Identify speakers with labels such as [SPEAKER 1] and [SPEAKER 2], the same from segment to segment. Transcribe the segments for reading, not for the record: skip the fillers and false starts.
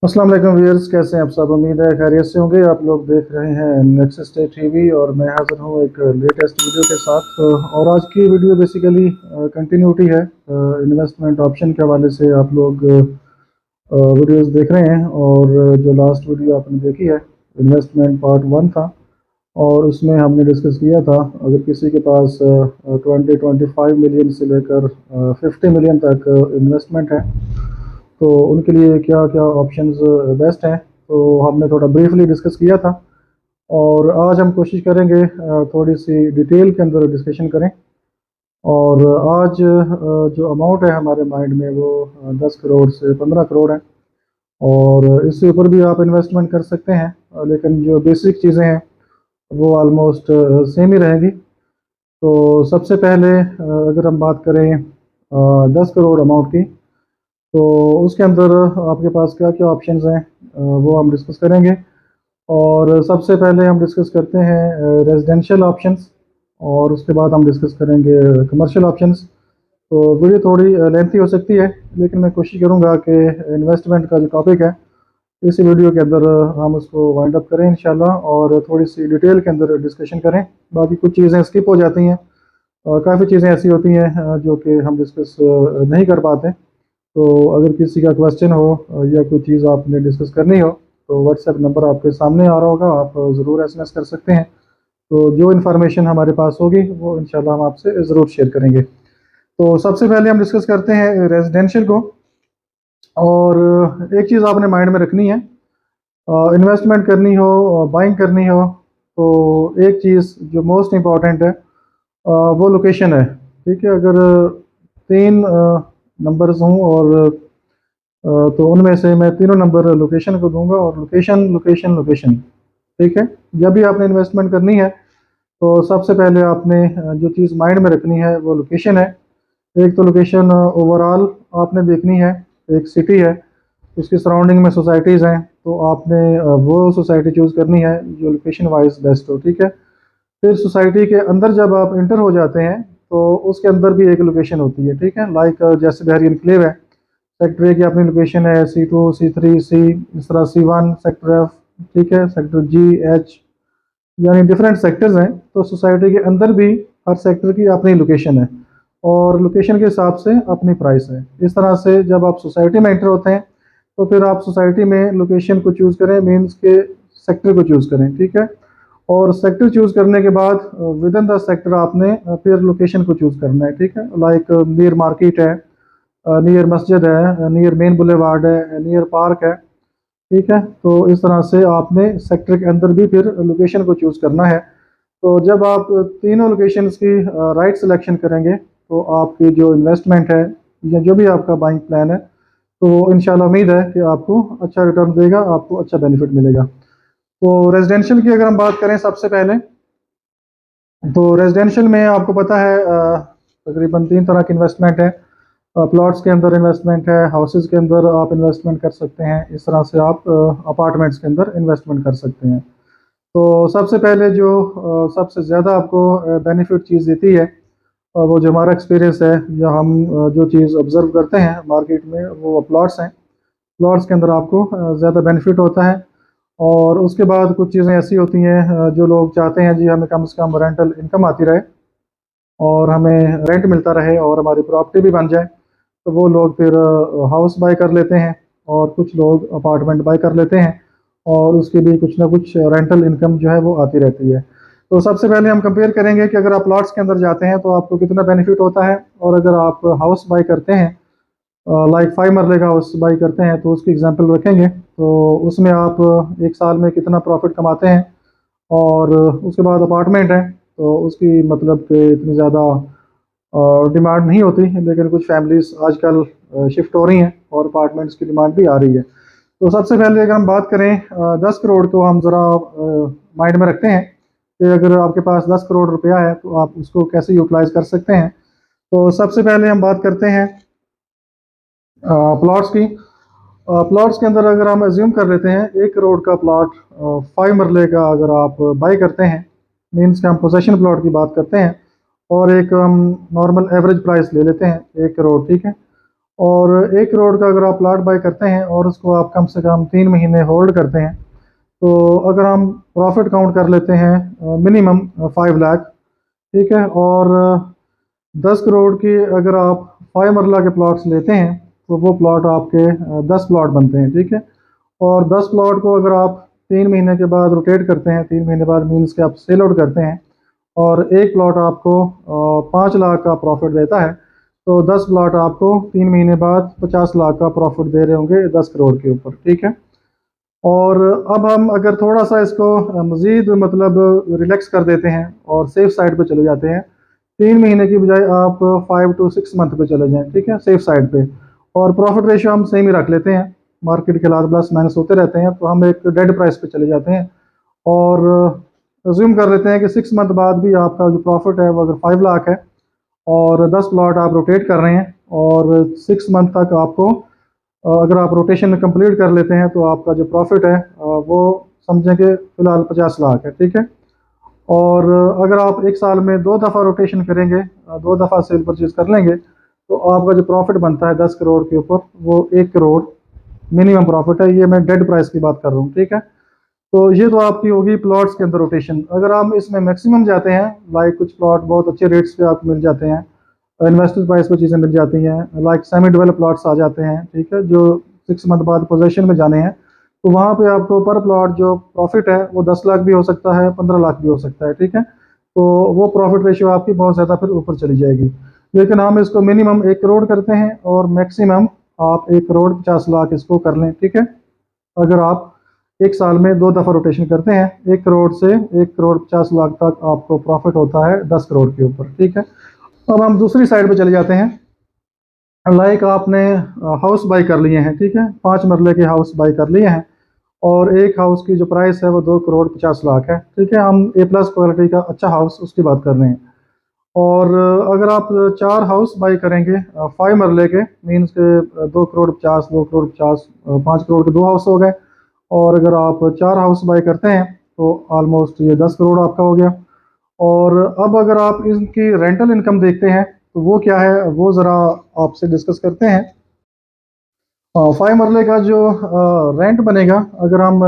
[SPEAKER 1] अस्सलाम वालेकुम व्यूअर्स, कैसे हैं आप सब। उम्मीद है खैरियत से होंगे। आप लोग देख रहे हैं नेक्स्ट स्टेट टीवी और मैं हाजिर हूँ एक लेटेस्ट वीडियो के साथ। और आज की वीडियो बेसिकली कंटिन्यूटी है। इन्वेस्टमेंट ऑप्शन के हवाले से आप लोग वीडियोस देख रहे हैं और जो लास्ट वीडियो आपने देखी है इन्वेस्टमेंट पार्ट 1 था और उसमें हमने डिस्कस किया था अगर किसी के पास 25 मिलियन से लेकर 50 मिलियन तक इन्वेस्टमेंट है तो उनके लिए क्या क्या ऑप्शंस बेस्ट हैं, तो हमने थोड़ा ब्रीफली डिस्कस किया था। और आज हम कोशिश करेंगे थोड़ी सी डिटेल के अंदर डिस्कशन करें। और आज जो अमाउंट है हमारे माइंड में वो 10 करोड़ से 15 करोड़ है और इससे ऊपर भी आप इन्वेस्टमेंट कर सकते हैं। लेकिन जो बेसिक चीज़ें हैं वो ऑलमोस्ट सेम ही रहेंगी। तो सबसे पहले अगर हम बात करें 10 करोड़ अमाउंट की, तो उसके अंदर आपके पास क्या क्या ऑप्शंस हैं वो हम डिस्कस करेंगे। और सबसे पहले हम डिस्कस करते हैं रेजिडेंशियल ऑप्शंस और उसके बाद हम डिस्कस करेंगे कमर्शियल ऑप्शंस। तो वीडियो थोड़ी लेंथी हो सकती है लेकिन मैं कोशिश करूंगा कि इन्वेस्टमेंट का जो टॉपिक है इसी वीडियो के अंदर हम उसको वाइंड अप करें इंशाल्लाह और थोड़ी सी डिटेल के अंदर डिस्कशन करें। बाकी कुछ चीज़ें स्किप हो जाती हैं और काफ़ी चीज़ें ऐसी होती हैं जो कि हम डिस्कस नहीं कर पाते। तो अगर किसी का क्वेश्चन हो या कोई चीज़ आपने डिस्कस करनी हो तो व्हाट्सएप नंबर आपके सामने आ रहा होगा, आप ज़रूर एसएमएस कर सकते हैं। तो जो इन्फॉर्मेशन हमारे पास होगी वो इंशाल्लाह हम आपसे ज़रूर शेयर करेंगे। तो सबसे पहले हम डिस्कस करते हैं रेजिडेंशियल को। और एक चीज़ आपने माइंड में रखनी है, इन्वेस्टमेंट करनी हो, बाइंग करनी हो, तो एक चीज़ जो मोस्ट इम्पॉर्टेंट है वो लोकेशन है। ठीक है, अगर तीन नंबर्स हूँ और तो उनमें से मैं तीनों नंबर लोकेशन को दूंगा और लोकेशन लोकेशन लोकेशन। ठीक है, जब भी आपने इन्वेस्टमेंट करनी है तो सबसे पहले आपने जो चीज़ माइंड में रखनी है वो लोकेशन है। एक तो लोकेशन ओवरऑल आपने देखनी है, एक सिटी है उसकी सराउंडिंग में सोसाइटीज़ हैं तो आपने वो सोसाइटी चूज़ करनी है जो लोकेशन वाइज बेस्ट हो। ठीक है, फिर सोसाइटी के अंदर जब आप इंटर हो जाते हैं तो उसके अंदर भी एक लोकेशन होती है। ठीक है, लाइक जैसे बिहारी इनक्लेव है, सेक्टर ए की अपनी लोकेशन है, C2 C3 C, इस तरह C1 सेक्टर F, ठीक है, सेक्टर G H, यानी डिफरेंट सेक्टर्स हैं। तो सोसाइटी के अंदर भी हर सेक्टर की अपनी लोकेशन है और लोकेशन के हिसाब से अपनी प्राइस है। इस तरह से जब आप सोसाइटी में एंटर होते हैं तो फिर आप सोसाइटी में लोकेशन को चूज़ करें, मीन्स के सेक्टर को चूज़ करें। ठीक है, और सेक्टर चूज़ करने के बाद विद इन द सेक्टर आपने फिर लोकेशन को चूज़ करना है। ठीक है, लाइक नियर मार्केट है, नियर मस्जिद है, नियर मेन बुलेवार्ड है, नियर पार्क है। ठीक है, तो इस तरह से आपने सेक्टर के अंदर भी फिर लोकेशन को चूज़ करना है। तो जब आप तीनों लोकेशंस की राइट सिलेक्शन करेंगे तो आपकी जो इन्वेस्टमेंट है या जो भी आपका बाइंग प्लान है तो इंशाल्लाह उम्मीद है कि आपको अच्छा रिटर्न देगा, आपको अच्छा बेनिफिट मिलेगा। तो रेजिडेंशियल की अगर हम बात करें सबसे पहले, तो रेजिडेंशियल में आपको पता है तकरीबन तीन तरह की इन्वेस्टमेंट है। प्लॉट्स के अंदर इन्वेस्टमेंट है, हाउसेज के अंदर आप इन्वेस्टमेंट कर सकते हैं, इस तरह से आप अपार्टमेंट्स के अंदर इन्वेस्टमेंट कर सकते हैं। तो सबसे पहले जो सबसे ज़्यादा आपको बेनिफिट चीज़ देती है वो जो हमारा एक्सपीरियंस है या हम जो चीज़ ऑब्ज़र्व करते हैं मार्केट में वो प्लॉट्स हैं। प्लॉट्स के अंदर आपको ज़्यादा बेनिफिट होता है। और उसके बाद कुछ चीज़ें ऐसी होती हैं जो लोग चाहते हैं जी हमें कम से कम रेंटल इनकम आती रहे और हमें रेंट मिलता रहे और हमारी प्रॉपर्टी भी बन जाए, तो वो लोग फिर हाउस बाय कर लेते हैं और कुछ लोग अपार्टमेंट बाय कर लेते हैं और उसके भी कुछ ना कुछ रेंटल इनकम जो है वो आती रहती है। तो सबसे पहले हम कंपेयर करेंगे कि अगर आप प्लॉट्स के अंदर जाते हैं तो आपको कितना बेनिफिट होता है और अगर आप हाउस बाय करते हैं लाइक 5 मरले का हाउस बाई करते हैं तो उसकी एग्जांपल रखेंगे तो उसमें आप एक साल में कितना प्रॉफिट कमाते हैं। और उसके बाद अपार्टमेंट है तो उसकी मतलब कि इतनी ज़्यादा डिमांड नहीं होती, लेकिन कुछ फैमिलीज आजकल शिफ्ट हो रही हैं और अपार्टमेंट्स की डिमांड भी आ रही है। तो सबसे पहले अगर हम बात करें 10 करोड़ को हम ज़रा माइंड में रखते हैं कि अगर आपके पास 10 करोड़ रुपया है तो आप उसको कैसे यूटिलाइज कर सकते हैं। तो सबसे पहले हम बात करते हैं प्लॉट्स की। प्लॉट्स के अंदर अगर हम एज्यूम कर लेते हैं 1 करोड़ का प्लॉट 5 मरले का अगर आप बाई करते हैं, मीन्स कि हम पोजेशन प्लॉट की बात करते हैं और एक हम नॉर्मल एवरेज प्राइस ले लेते हैं 1 करोड़। ठीक है, और 1 करोड़ का अगर आप प्लाट बाय करते हैं और उसको आप कम से कम 3 महीने होल्ड करते हैं, तो अगर हम प्रॉफिट काउंट कर लेते हैं मिनिमम 5 लाख, ठीक है, और 10 करोड़ की अगर आप 5 मरला के प्लॉट्स लेते हैं तो वो प्लॉट आपके 10 प्लॉट बनते हैं, ठीक है। और 10 प्लॉट को अगर आप 3 महीने के बाद रोटेट करते हैं, 3 महीने बाद मीन्स के आप सेल आउट करते हैं, और एक प्लॉट आपको 5 लाख का प्रॉफिट देता है, तो 10 प्लॉट आपको 3 महीने बाद 50 लाख का प्रॉफिट दे रहे होंगे 10 करोड़ के ऊपर, ठीक है। और अब हम अगर थोड़ा सा इसको मज़ीद मतलब रिलैक्स कर देते हैं और सेफ साइड पे चले जाते हैं, 3 महीने की बजाय आप 5 to 6 मंथ पे चले जाएं, ठीक है, सेफ साइड पे। और प्रॉफिट रेशियो हम सेम ही रख लेते हैं, मार्केट के हालात प्लस माइनस होते रहते हैं, तो हम एक डेड प्राइस पे चले जाते हैं और अज्यूम कर लेते हैं कि 6 मंथ बाद भी आपका जो प्रॉफिट है वो अगर 5 लाख है और 10 प्लॉट आप रोटेट कर रहे हैं और 6 मंथ तक आपको अगर आप रोटेशन कंप्लीट कर लेते हैं तो आपका जो प्रॉफिट है वो समझें कि फ़िलहाल 50 लाख है, ठीक है। और अगर आप एक साल में 2 दफ़ा रोटेशन करेंगे, 2 दफ़ा सेल परचेज कर लेंगे, तो आपका जो प्रॉफिट बनता है 10 करोड़ के ऊपर वो 1 करोड़ मिनिमम प्रॉफिट है। ये मैं डेड प्राइस की बात कर रहा हूँ, ठीक है। तो ये तो आपकी होगी प्लॉट्स के अंदर रोटेशन। अगर हम इसमें मैक्सिमम जाते हैं, लाइक कुछ प्लॉट बहुत अच्छे रेट्स पे आपको मिल जाते हैं, इन्वेस्टर प्राइस पर चीज़ें मिल जाती हैं, लाइक सेमी डेवलप प्लॉट्स आ जाते हैं, ठीक है, जो 6 मंथ बाद पोजेशन में जाने हैं, तो वहाँ पे आपको पर प्लॉट जो प्रॉफिट है वो 10 लाख भी हो सकता है, 15 लाख भी हो सकता है, ठीक है। तो वो प्रॉफिट रेशियो आपकी बहुत ज़्यादा फिर ऊपर चली जाएगी। लेकिन हम इसको मिनिमम 1 करोड़ करते हैं और मैक्सिमम आप 1 करोड़ 50 लाख इसको कर लें, ठीक है। अगर आप एक साल में 2 दफ़ा रोटेशन करते हैं, 1 करोड़ से 1 करोड़ 50 लाख तक आपको प्रॉफिट होता है 10 करोड़ के ऊपर, ठीक है। अब हम दूसरी साइड पे चले जाते हैं, लाइक आपने हाउस बाई कर लिए हैं, ठीक है, 5 मरले के हाउस बाई कर लिए हैं और एक हाउस की जो प्राइस है वो 2 करोड़ 50 लाख है, ठीक है। हम A+ क्वालिटी का अच्छा हाउस उसकी बात कर रहे हैं। और अगर आप 4 हाउस बाई करेंगे 5 मरले के, मीन्स के 2 करोड़ 50, 2 करोड़ 50, 5 करोड़ के 2 हाउस हो गए। और अगर आप 4 हाउस बाई करते हैं तो ऑलमोस्ट ये 10 करोड़ आपका हो गया। और अब अगर आप इनकी रेंटल इनकम देखते हैं तो वो क्या है, वो ज़रा आपसे डिस्कस करते हैं। 5 मरले का जो रेंट बनेगा, अगर हम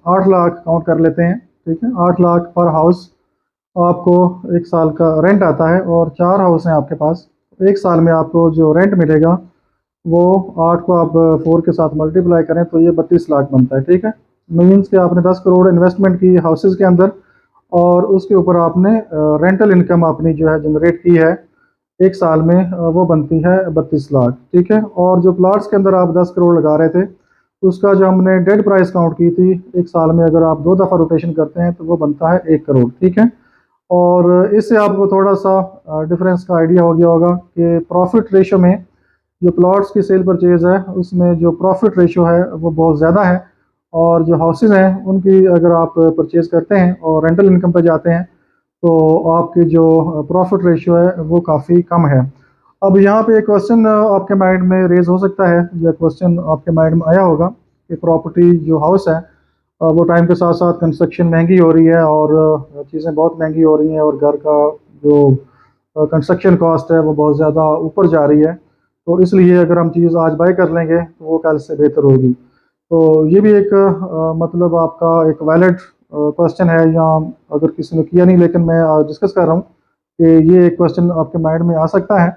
[SPEAKER 1] 8 लाख काउंट कर लेते हैं, ठीक है, 8 लाख पर हाउस आपको एक साल का रेंट आता है, और 4 हाउस हैं आपके पास, एक साल में आपको जो रेंट मिलेगा वो 8 को आप 4 के साथ मल्टीप्लाई करें तो ये 32 लाख बनता है, ठीक है। मीन्स कि आपने 10 करोड़ इन्वेस्टमेंट की हाउसेज़ के अंदर और उसके ऊपर आपने रेंटल इनकम अपनी जो है जनरेट की है एक साल में, वो बनती है 32 लाख, ठीक है। और जो प्लाट्स के अंदर आप 10 करोड़ लगा रहे थे उसका जो हमने डेड प्राइस काउंट की थी, एक साल में अगर आप 2 दफ़ा रोटेशन करते हैं तो वो बनता है 1 करोड़, ठीक है। और इससे आपको थोड़ा सा डिफरेंस का आइडिया हो गया होगा कि प्रॉफिट रेशो में जो प्लॉट्स की सेल परचेज है उसमें जो प्रॉफिट रेशो है वो बहुत ज़्यादा है, और जो हाउसेज हैं उनकी अगर आप परचेज़ करते हैं और रेंटल इनकम पर जाते हैं तो आपकी जो प्रॉफिट रेशियो है वो काफ़ी कम है। अब यहाँ पे एक क्वेश्चन आपके माइंड में रेज़ हो सकता है, या क्वेश्चन आपके माइंड में आया होगा कि प्रॉपर्टी जो हाउस है वो टाइम के साथ साथ कंस्ट्रक्शन महंगी हो रही है और चीज़ें बहुत महंगी हो रही हैं, और घर का जो कंस्ट्रक्शन कॉस्ट है वो बहुत ज़्यादा ऊपर जा रही है, तो इसलिए अगर हम चीज़ आज बाय कर लेंगे तो वो कल से बेहतर होगी। तो ये भी एक मतलब आपका एक वैलिड क्वेश्चन है, या अगर किसी ने किया नहीं लेकिन मैं डिस्कस कर रहा हूँ कि ये एक क्वेश्चन आपके माइंड में आ सकता है।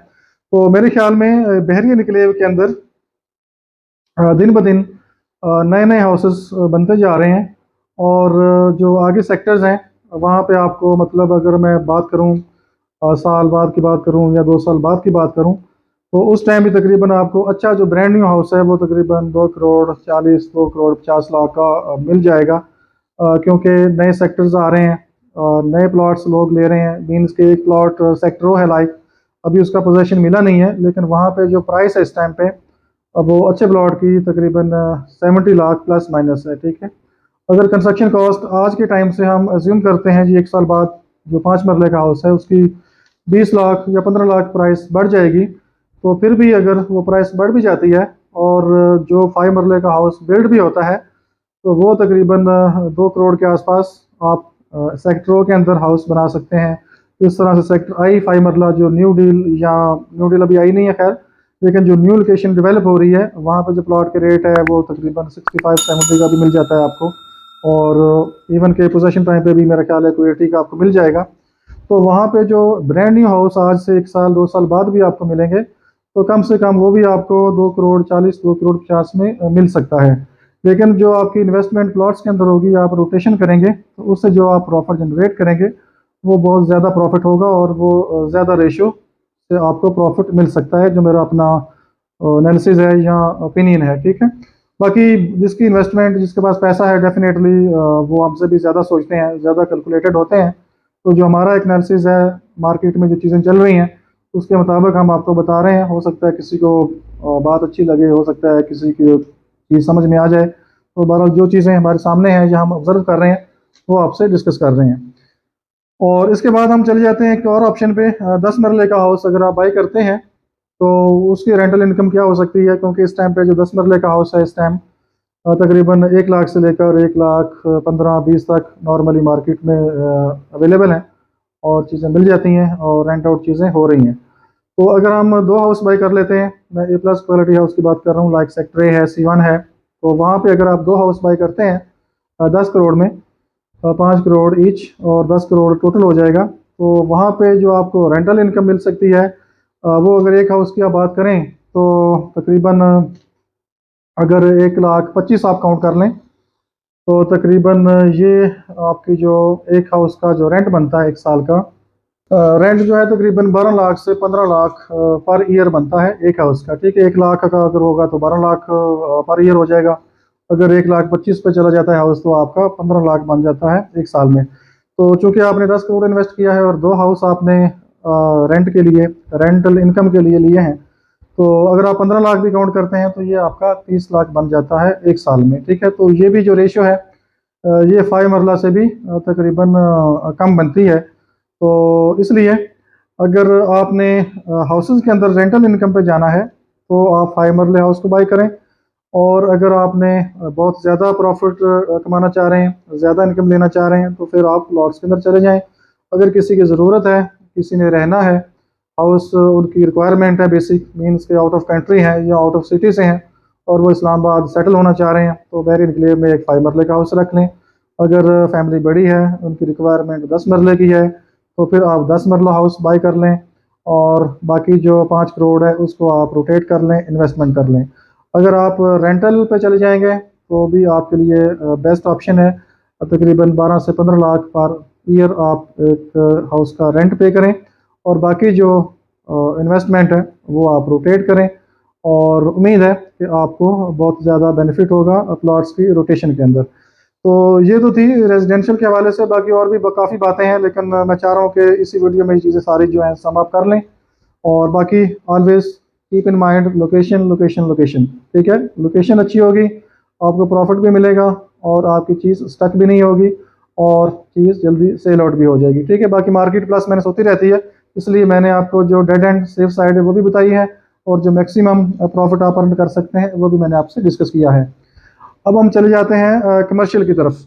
[SPEAKER 1] तो मेरे ख्याल में बहरिया निकले के अंदर दिन ब दिन नए नए हाउसेस बनते जा रहे हैं, और जो आगे सेक्टर्स हैं वहाँ पे आपको मतलब अगर मैं बात करूँ साल बाद की बात करूँ या 2 साल बाद की बात करूँ, तो उस टाइम भी तकरीबन आपको अच्छा जो ब्रांड न्यू हाउस है वो तकरीबन 2 करोड़ 40, 2 करोड़ 50 लाख का मिल जाएगा, क्योंकि नए सेक्टर्स आ रहे हैं, नए प्लॉट्स लोग ले रहे हैं। मीन्स के एक प्लॉट सेक्टर वो है लाइक अभी उसका पोजेशन मिला नहीं है, लेकिन वहाँ पे जो प्राइस है इस टाइम पे अब वो अच्छे प्लॉट की तकरीबन 70 लाख प्लस माइनस है, ठीक है। अगर कंस्ट्रक्शन कॉस्ट आज के टाइम से हम अज्यूम करते हैं जी एक साल बाद जो 5 मरले का हाउस है उसकी 20 लाख या 15 लाख प्राइस बढ़ जाएगी, तो फिर भी अगर वो प्राइस बढ़ भी जाती है और जो 5 मरले का हाउस बिल्ड भी होता है तो वो तकरीबन 2 करोड़ के आसपास आप सेक्टरों के अंदर हाउस बना सकते हैं। इस तरह से सेक्टर आई 5 मरला जो न्यू डील, या न्यू डील अभी आई नहीं है खैर, लेकिन जो न्यू लोकेशन डेवलप हो रही है वहाँ पे जो प्लॉट के रेट है वो तकरीबन 65-70 का भी मिल जाता है आपको, और इवन के पोजेशन टाइम पे भी मेरा ख्याल है कोई 80 का आपको मिल जाएगा। तो वहाँ पे जो ब्रांड न्यू हाउस आज से 1 साल 2 साल बाद भी आपको मिलेंगे, तो कम से कम वो भी आपको 2 करोड़ 40 2 करोड़ 50 में मिल सकता है। लेकिन जो आपकी इन्वेस्टमेंट प्लॉट्स के अंदर होगी, आप रोटेशन करेंगे तो उससे जो आप प्रॉफिट जनरेट करेंगे वो बहुत ज़्यादा प्रॉफिट होगा, और वो ज़्यादा रेशो से आपको प्रॉफिट मिल सकता है, जो मेरा अपना एनालिसिस है या ओपिनियन है। ठीक है, बाकी जिसकी इन्वेस्टमेंट, जिसके पास पैसा है, डेफिनेटली वो हमसे भी ज़्यादा सोचते हैं, ज़्यादा कैलकुलेटेड होते हैं। तो जो हमारा एक एनालिसिस है, मार्केट में जो चीज़ें चल रही हैं उसके मुताबिक हम आपको बता रहे हैं। हो सकता है किसी को बात अच्छी लगे, हो सकता है किसी की चीज़ समझ में आ जाए। तो बहरहाल जो चीज़ें हमारे सामने हैं, जो हम ऑब्जर्व कर रहे हैं, वो आपसे डिस्कस कर रहे हैं। और इसके बाद हम चले जाते हैं एक और ऑप्शन पे। 10 मरले का हाउस अगर आप बाई करते हैं तो उसकी रेंटल इनकम क्या हो सकती है, क्योंकि इस टाइम पे जो 10 मरले का हाउस है इस टाइम तकरीबन 1 लाख से लेकर 1 लाख 15-20 तक नॉर्मली मार्केट में अवेलेबल हैं, और चीज़ें मिल जाती हैं और रेंट आउट चीज़ें हो रही हैं। तो अगर हम 2 हाउस बाई कर लेते हैं, मैं A+ क्वालिटी हाउस की बात कर रहा हूँ, लाइक सेक्टर ए है, C1 है, तो वहाँ पे अगर आप 2 हाउस बाई करते हैं 10 करोड़ में, 5 करोड़ ईच और 10 करोड़ टोटल हो जाएगा, तो वहाँ पे जो आपको रेंटल इनकम मिल सकती है वो अगर एक हाउस की आप बात करें तो तकरीबन अगर 1 लाख 25 आप काउंट कर लें तो तकरीबन ये आपकी जो एक हाउस का जो रेंट बनता है 1 साल का, रेंट जो है तकरीबन 12 लाख से 15 लाख पर ईयर बनता है एक हाउस का। ठीक है, 1 लाख का अगर होगा तो 12 लाख पर ईयर हो जाएगा। अगर 1 लाख 25 पे चला जाता है हाउस तो आपका 15 लाख बन जाता है 1 साल में। तो चूंकि आपने 10 करोड़ इन्वेस्ट किया है और 2 हाउस आपने रेंट के लिए, रेंटल इनकम के लिए लिए हैं, तो अगर आप 15 लाख भी काउंट करते हैं तो ये आपका 30 लाख बन जाता है 1 साल में। ठीक है, तो ये भी जो रेशियो है ये 5 मरला से भी तकरीबन कम बनती है। तो इसलिए अगर आपने हाउसेस के अंदर रेंटल इनकम पे जाना है तो आप 5 मरले हाउस को बाई करें, और अगर आपने बहुत ज़्यादा प्रॉफिट कमाना चाह रहे हैं, ज़्यादा इनकम लेना चाह रहे हैं, तो फिर आप प्लॉट्स के अंदर चले जाएं। अगर किसी की ज़रूरत है, किसी ने रहना है, हाउस उनकी रिक्वायरमेंट है, बेसिक मीन्स के आउट ऑफ कंट्री हैं या आउट ऑफ सिटी से हैं और वो इस्लामाबाद सेटल होना चाह रहे हैं, तो वेरी इनक्लेव में एक 5 मरले का हाउस रख लें। अगर फैमिली बड़ी है, उनकी रिक्वायरमेंट 10 मरले की है, तो फिर आप 10 मरला हाउस बाई कर लें, और बाकी जो 5 करोड़ है उसको आप रोटेट कर लें, इन्वेस्टमेंट कर लें। अगर आप रेंटल पे चले जाएंगे तो भी आपके लिए बेस्ट ऑप्शन है। तकरीबन 12 से 15 लाख पर ईयर आप एक हाउस का रेंट पे करें, और बाकी जो इन्वेस्टमेंट है वो आप रोटेट करें, और उम्मीद है कि आपको बहुत ज़्यादा बेनिफिट होगा प्लॉट्स की रोटेशन के अंदर। तो ये तो थी रेजिडेंशियल के हवाले से, बाकी और भी काफ़ी बातें हैं, लेकिन मैं चाह रहा हूँ कि इसी वीडियो में ये चीज़ें सारी जो हैं सम अप कर लें। और बाकी always keep in mind location location location. ठीक है, लोकेशन अच्छी होगी, आपको प्रॉफिट भी मिलेगा और आपकी चीज़ स्टक भी नहीं होगी, और चीज़ जल्दी सेल आउट भी हो जाएगी। ठीक है, बाकी मार्केट प्लस मैंने होती रहती है, इसलिए मैंने आपको जो डेड एंड सेफ साइड है वो भी बताई है, और जो मैक्सिमम प्रॉफिट आप अर्न कर सकते हैं वो भी मैंने आपसे डिस्कस किया है। अब हम चले जाते हैं कमर्शियल की तरफ।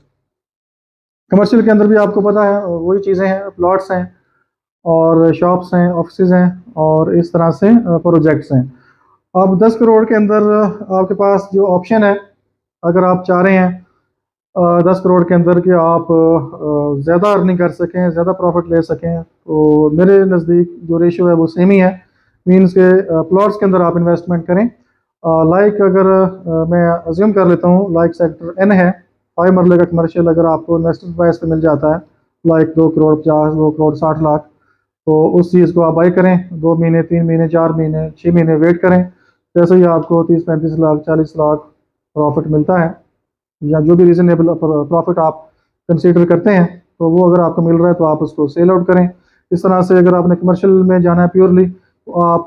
[SPEAKER 1] कमर्शियल के अंदर भी आपको पता है वही चीज़ें हैं, प्लॉट्स हैं और शॉप्स हैं, ऑफिसेज हैं, और इस तरह से प्रोजेक्ट्स हैं। अब 10 करोड़ के अंदर आपके पास जो ऑप्शन है, अगर आप चाह रहे हैं 10 करोड़ के अंदर कि आप ज़्यादा अर्निंग कर सकें, ज़्यादा प्रॉफिट ले सकें, तो मेरे नज़दीक जो रेशियो है वो सेम ही है। मीन्स के प्लॉट्स के अंदर आप इन्वेस्टमेंट करें। लाइक अगर मैं अज्यूम कर लेता हूँ, लाइक सेक्टर एन है, 5 मरले का कमर्शियल अगर आपको इन्वेस्टर प्राइस पे मिल जाता है लाइक 2 करोड़ 50 2 करोड़ 60 लाख, तो उस चीज़ को आप बाई करें। 2 महीने 3 महीने 4 महीने 6 महीने वेट करें, जैसे ही आपको 30-35 लाख 40 लाख प्रॉफिट मिलता है, या जो भी रीज़नेबल प्रॉफिट आप कंसीडर करते हैं, तो वो अगर आपको मिल रहा है तो आप उसको सेल आउट करें। इस तरह से अगर आपने कमर्शियल में जाना है प्योरली, तो आप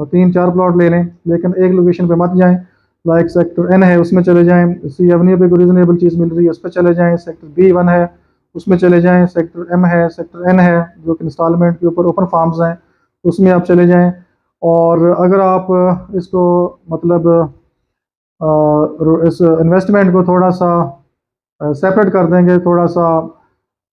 [SPEAKER 1] 3-4 प्लॉट ले लें, लेकिन एक लोकेशन पे मत जाएं। लाइक सेक्टर एन है उसमें चले जाएं, सी एवेन्यू पे कोई रीज़नेबल चीज़ मिल रही है उस पर चले जाएं। सेक्टर B1 है उसमें चले जाएं, सेक्टर M है, सेक्टर N है जो कि इंस्टॉलमेंट के ऊपर ओपन फार्म्स हैं, उसमें आप चले जाएं। और अगर आप इसको मतलब इस इन्वेस्टमेंट को थोड़ा सा सेपरेट कर देंगे, थोड़ा सा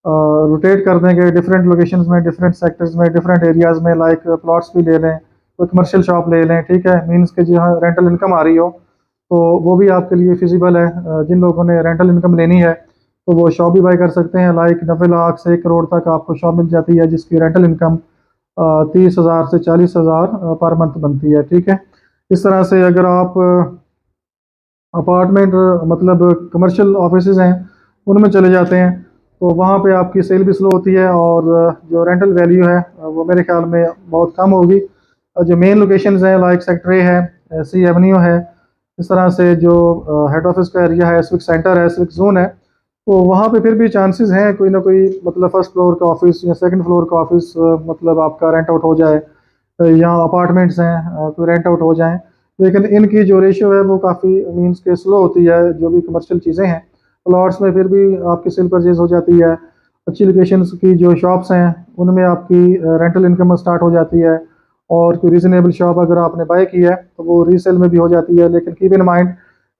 [SPEAKER 1] रोटेट कर देंगे डिफरेंट लोकेशंस में, डिफरेंट सेक्टर्स में, डिफरेंट एरियाज़ में, लाइक प्लॉट्स भी ले लें, कोई कमर्शियल शॉप ले लें, ठीक है, मीन्स के जहाँ रेंटल इनकम आ रही हो, तो वो भी आपके लिए फिजिबल है। जिन लोगों ने रेंटल इनकम लेनी है तो वो शॉप भी बाई कर सकते हैं। लाइक 90 लाख से 1 करोड़ तक आपको शॉप मिल जाती है जिसकी रेंटल इनकम 30,000 से 40,000 पर मंथ बनती है, ठीक है। इस तरह से अगर आप अपार्टमेंट मतलब कमर्शियल ऑफिसेज हैं उनमें चले जाते हैं तो वहाँ पे आपकी सेल भी स्लो होती है और जो रेंटल वैल्यू है वो मेरे ख्याल में बहुत कम होगी। जो मेन लोकेशंस हैं लाइक सेक्टर ए है, सी एवेन्यू है, इस तरह से जो हेड ऑफिस का एरिया है, सिविक सेंटर है, सिविक जोन है, तो वहाँ पे फिर भी चांसेस हैं कोई ना कोई मतलब फर्स्ट फ्लोर का ऑफिस या सेकंड फ्लोर का ऑफिस मतलब आपका रेंट आउट हो जाए, या अपार्टमेंट्स हैं कोई रेंट आउट हो जाएं। लेकिन इनकी जो रेशियो है वो काफ़ी मीन्स के स्लो होती है। जो भी कमर्शियल चीज़ें हैं प्लॉट्स में फिर भी आपकी सेल परचेज हो जाती है। अच्छी लोकेशंस की जो शॉप्स हैं उनमें आपकी रेंटल इनकम स्टार्ट हो जाती है, और कोई रीज़नेबल शॉप अगर आपने बाय की है तो वो रीसेल में भी हो जाती है। लेकिन कीप इन माइंड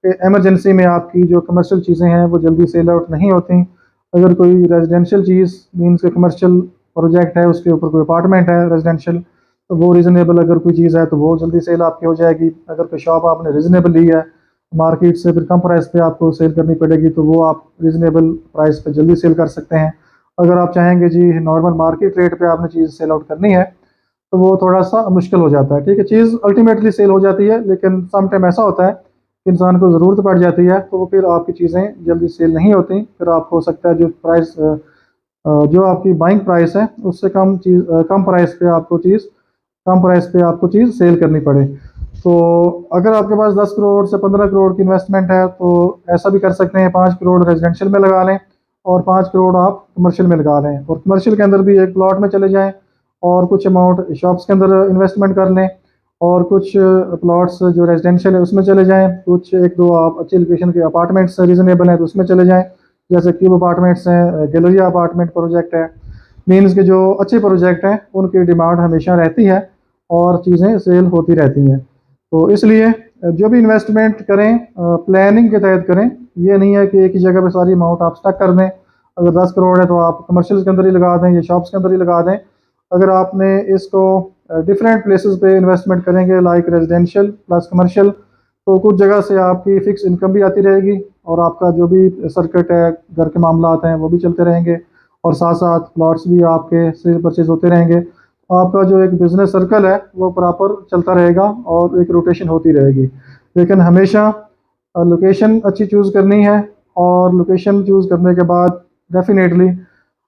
[SPEAKER 1] कि एमरजेंसी में आपकी जो कमर्शियल चीज़ें हैं वो जल्दी सेल आउट नहीं होती। अगर कोई रेजिडेंशियल चीज़ मीन्स के कमर्शियल प्रोजेक्ट है उसके ऊपर कोई अपार्टमेंट है रेजिडेंशियल, तो वो रीज़नेबल अगर कोई चीज़ है तो वो जल्दी सेल आपकी हो जाएगी। अगर कोई शॉप आपने रीज़नेबल ली है मार्केट से फिर कम प्राइस पे आपको सेल करनी पड़ेगी, तो वो आप रीज़नेबल प्राइस पे जल्दी सेल कर सकते हैं। अगर आप चाहेंगे जी नॉर्मल मार्केट रेट पे आपने चीज़ सेल आउट करनी है तो वो थोड़ा सा मुश्किल हो जाता है, ठीक है। चीज़ अल्टीमेटली सेल हो जाती है लेकिन सम टाइम ऐसा होता है कि इंसान को ज़रूरत पड़ जाती है तो वो फिर आपकी चीज़ें जल्दी सेल नहीं होती। फिर आपको हो सकता है जो प्राइस जो आपकी बाइंग प्राइस है उससे कम प्राइस पे आपको चीज़ सेल करनी पड़े। तो अगर आपके पास 10 करोड़ से 15 करोड़ की इन्वेस्टमेंट है तो ऐसा भी कर सकते हैं, 5 करोड़ रेजिडेंशियल में लगा लें और 5 करोड़ आप कमर्शियल में लगा लें, और कमर्शियल के अंदर भी एक प्लॉट में चले जाएं और कुछ अमाउंट शॉप्स के अंदर इन्वेस्टमेंट कर लें, और कुछ प्लॉट्स जो रेजिडेंशियल है उसमें चले जाएं, कुछ एक दो आप अच्छी लोकेशन के अपार्टमेंट्स रीजनेबल हैं तो उसमें चले जाएं, जैसे क्यूब अपार्टमेंट्स हैं, गैलरिया अपार्टमेंट प्रोजेक्ट है। मीन्स के जो अच्छे प्रोजेक्ट हैं उनकी डिमांड हमेशा रहती है और चीज़ें सेल होती रहती हैं। तो इसलिए जो भी इन्वेस्टमेंट करें प्लानिंग के तहत करें। ये नहीं है कि एक ही जगह पे सारी अमाउंट आप स्टक कर दें। अगर 10 करोड़ है तो आप कमर्शियल के अंदर ही लगा दें या शॉप्स के अंदर ही लगा दें। अगर आपने इसको डिफरेंट प्लेसेस पे इन्वेस्टमेंट करेंगे लाइक रेजिडेंशियल प्लस कमर्शियल, तो कुछ जगह से आपकी फ़िक्स इनकम भी आती रहेगी और आपका जो भी सर्किट है घर के मामलात हैं वो भी चलते रहेंगे, और साथ साथ प्लॉट्स भी आपके सेल परचेज होते रहेंगे। आपका जो एक बिजनेस सर्कल है वो प्रॉपर चलता रहेगा और एक रोटेशन होती रहेगी। लेकिन हमेशा लोकेशन अच्छी चूज़ करनी है, और लोकेशन चूज़ करने के बाद डेफिनेटली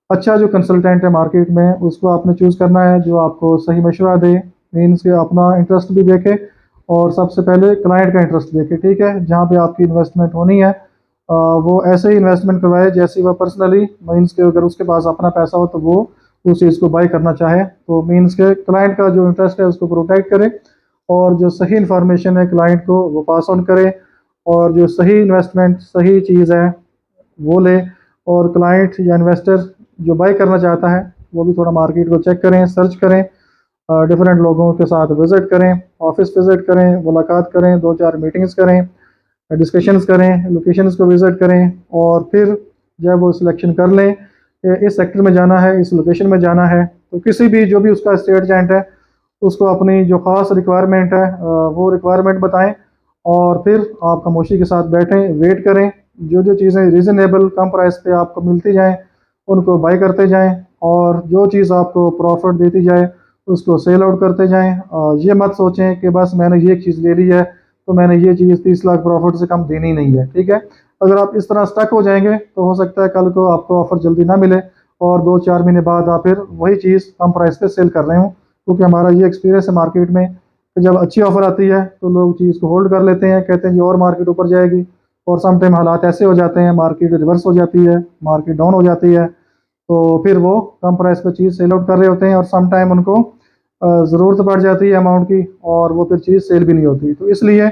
[SPEAKER 1] अच्छा जो कंसल्टेंट है मार्केट में उसको आपने चूज़ करना है जो आपको सही मशवरा दे, मीन्स के अपना इंटरेस्ट भी देखे और सबसे पहले क्लाइंट का इंटरेस्ट देखे, ठीक है। जहाँ पे आपकी इन्वेस्टमेंट होनी है वो ऐसे ही इन्वेस्टमेंट करवाए जैसी वह पर्सनली मीन्स के अगर उसके पास अपना पैसा हो तो वो उस चीज़ को बाई करना चाहे, तो मीन्स के क्लाइंट का जो इंटरेस्ट है उसको प्रोटेक्ट करे और जो सही इन्फॉर्मेशन है क्लाइंट को वो पास ऑन करे, और जो सही इन्वेस्टमेंट सही चीज़ है वो ले। और क्लाइंट या इन्वेस्टर जो बाई करना चाहता है वो भी थोड़ा मार्केट को चेक करें, सर्च करें, डिफरेंट लोगों के साथ विज़िट करें, ऑफिस विज़िट करें, मुलाकात करें, 2-4 मीटिंग्स करें, डिस्कशंस करें, लोकेशंस को विज़िट करें, और फिर जब वो सिलेक्शन कर लें इस सेक्टर में जाना है, इस लोकेशन में जाना है, तो किसी भी जो भी उसका स्टेट एजेंट है उसको अपनी जो ख़ास रिक्वायरमेंट है वो रिक्वायरमेंट बताएं, और फिर आप खामोशी के साथ बैठें, वेट करें। जो जो चीज़ें रीज़नेबल कम प्राइस पे आपको मिलती जाएं उनको बाय करते जाएं, और जो चीज़ आपको प्रॉफिट देती जाए उसको सेल आउट करते जाएं। ये मत सोचें कि बस मैंने ये चीज़ ले ली है तो मैंने ये चीज़ 30 लाख प्रॉफिट से कम देनी नहीं है, ठीक है। अगर आप इस तरह स्टक हो जाएंगे तो हो सकता है कल को आपको ऑफर जल्दी ना मिले और 2-4 महीने बाद आप फिर वही चीज़ कम प्राइस पे सेल कर रहे हो। क्योंकि हमारा ये एक्सपीरियंस है मार्केट में कि जब अच्छी ऑफर आती है तो लोग चीज़ को होल्ड कर लेते हैं, कहते हैं जी और मार्केट ऊपर जाएगी, और सम टाइम हालात ऐसे हो जाते हैं मार्केट रिवर्स हो जाती है, मार्केट डाउन हो जाती है, तो फिर वो कम प्राइस पे चीज़ सेल आउट कर रहे होते हैं और सम टाइम उनको ज़रूरत पड़ जाती है अमाउंट की और वो फिर चीज़ सेल भी नहीं होती। तो इसलिए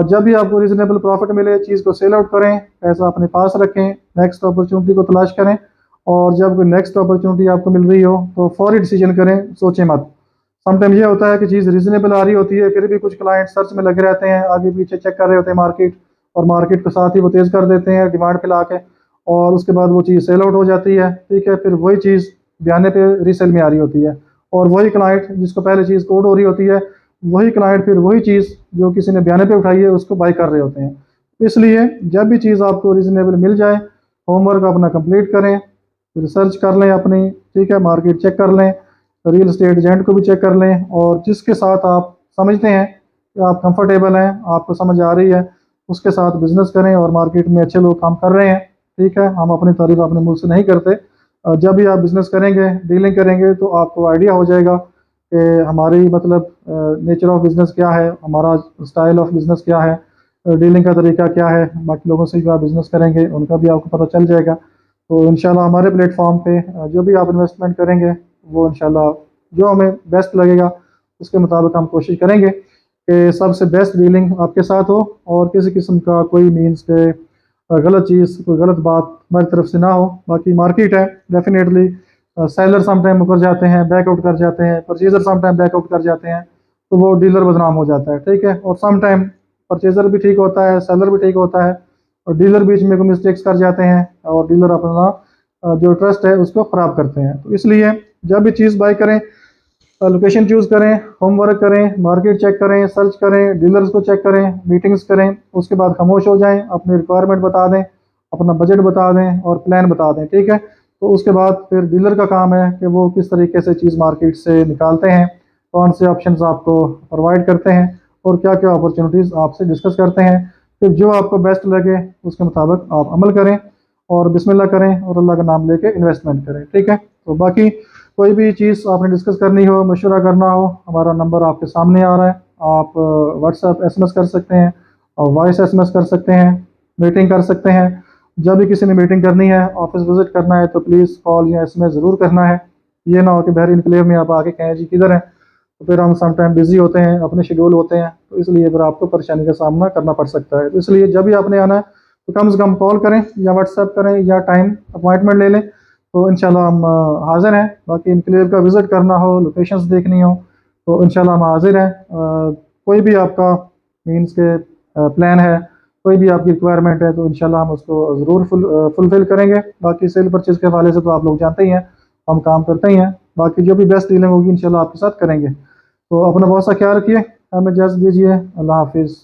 [SPEAKER 1] जब भी आपको रीजनेबल प्रॉफिट मिले चीज़ को सेल आउट करें, पैसा अपने पास रखें, नेक्स्ट अपॉर्चुनिटी को तलाश करें, और जब कोई नेक्स्ट अपॉर्चुनिटी आपको मिल रही हो तो फौरी डिसीजन करें, सोचें मत। समटाइम ये होता है कि चीज़ रीजनेबल आ रही होती है फिर भी कुछ क्लाइंट सर्च में लगे रहते हैं, आगे पीछे चेक कर रहे होते हैं मार्केट, और मार्केट के साथ ही वो तेज़ कर देते हैं डिमांड फैला के, और उसके बाद वो चीज़ सेल आउट हो जाती है, ठीक है। फिर वही चीज़ बयाने पे रीसेल में आ रही होती है और वही क्लाइंट जिसको पहले चीज़ कोड हो रही होती है, वही क्लाइंट फिर वही चीज़ जो किसी ने बयाने पे उठाई है उसको बाई कर रहे होते हैं। इसलिए जब भी चीज़ आपको रीज़नेबल मिल जाए, होमवर्क अपना कंप्लीट करें, रिसर्च कर लें अपनी, ठीक है, मार्केट चेक कर लें, रियल एस्टेट एजेंट को भी चेक कर लें, और जिसके साथ आप समझते हैं कि आप कंफर्टेबल हैं, आपको समझ आ रही है, उसके साथ बिजनेस करें। और मार्केट में अच्छे लोग काम कर रहे हैं, ठीक है, हम अपनी तारीफ अपने मुंह से नहीं करते। जब भी आप बिजनेस करेंगे, डीलिंग करेंगे, तो आपको आइडिया हो जाएगा कि हमारी मतलब नेचर ऑफ बिजनेस क्या है, हमारा स्टाइल ऑफ बिजनेस क्या है, डीलिंग का तरीका क्या है, बाकी लोगों से जो आप बिजनेस करेंगे उनका भी आपको पता चल जाएगा। तो इंशाल्लाह हमारे प्लेटफॉर्म पे जो भी आप इन्वेस्टमेंट करेंगे वो इंशाल्लाह जो हमें बेस्ट लगेगा उसके मुताबिक हम कोशिश करेंगे कि सबसे बेस्ट डीलिंग आपके साथ हो, और किसी किस्म का कोई मीन्स के गलत चीज़, कोई गलत बात हमारी तरफ से ना हो। बाकी मार्केट है, डेफिनेटली सेलर समटाइम मुकर जाते हैं, बैकआउट कर जाते हैं, परचेजर समटाइम बैकआउट कर जाते हैं, तो वो डीलर बदनाम हो जाता है, ठीक है। और समटाइम परचेजर भी ठीक होता है, सेलर भी ठीक होता है, और डीलर बीच में कोई मिस्टेक्स कर जाते हैं, और डीलर अपना जो ट्रस्ट है उसको ख़राब करते हैं। तो इसलिए जब भी चीज़ बाई करें, लोकेशन चूज़ करें, होमवर्क करें, मार्केट चेक करें, सर्च करें, डीलर्स को चेक करें, मीटिंग्स करें, उसके बाद खामोश हो जाएं, अपनी रिक्वायरमेंट बता दें, अपना बजट बता दें और प्लान बता दें, ठीक है। तो उसके बाद फिर डीलर का काम है कि वो किस तरीके से चीज़ मार्केट से निकालते हैं, कौन से ऑप्शंस आपको प्रोवाइड करते हैं, और क्या क्या अपॉर्चुनिटीज़ आपसे डिस्कस करते हैं। फिर जो आपको बेस्ट लगे उसके मुताबिक आप अमल करें और बिस्मिल्लाह करें और अल्लाह का नाम लेके इन्वेस्टमेंट करें, ठीक है। तो बाकी कोई भी चीज़ आपने डिस्कस करनी हो, मशवरा करना हो, हमारा नंबर आपके सामने आ रहा है, आप व्हाट्सएप SMS कर सकते हैं और वॉइस SMS कर सकते हैं, मीटिंग कर सकते हैं। जब भी किसी ने मीटिंग करनी है, ऑफिस विजिट करना है, तो प्लीज़ कॉल या SMS ज़रूर करना है। ये ना हो कि बहरी इनक्लेव में आप आके कहें जी किधर हैं, तो फिर हम समटाइम बिजी होते हैं, अपने शेड्यूल होते हैं, तो इसलिए फिर आपको परेशानी का सामना करना पड़ सकता है। तो इसलिए जब भी आपने आना है तो कम से कम कॉल करें या व्हाट्सएप करें या टाइम अपॉइंटमेंट ले लें, तो इंशाल्लाह हम हाज़िर हैं। बाकी इनक्लेव का विज़िट करना हो, लोकेशंस देखनी हो, तो इंशाल्लाह हम हाज़िर हैं। कोई भी आपका मीन्स के प्लान है, कोई भी आपकी रिक्वायरमेंट है, तो इंशाल्लाह हम उसको ज़रूर फुलफ़िल करेंगे। बाकी सेल परचेज़ के हवाले से तो आप लोग जानते ही हैं, हम काम करते ही हैं। बाकी जो भी बेस्ट डीलिंग होगी इंशाल्लाह आपके साथ करेंगे। तो अपना बहुत सा ख्याल रखिए, हमें इजाज़त दीजिए, अल्लाह हाफिज़।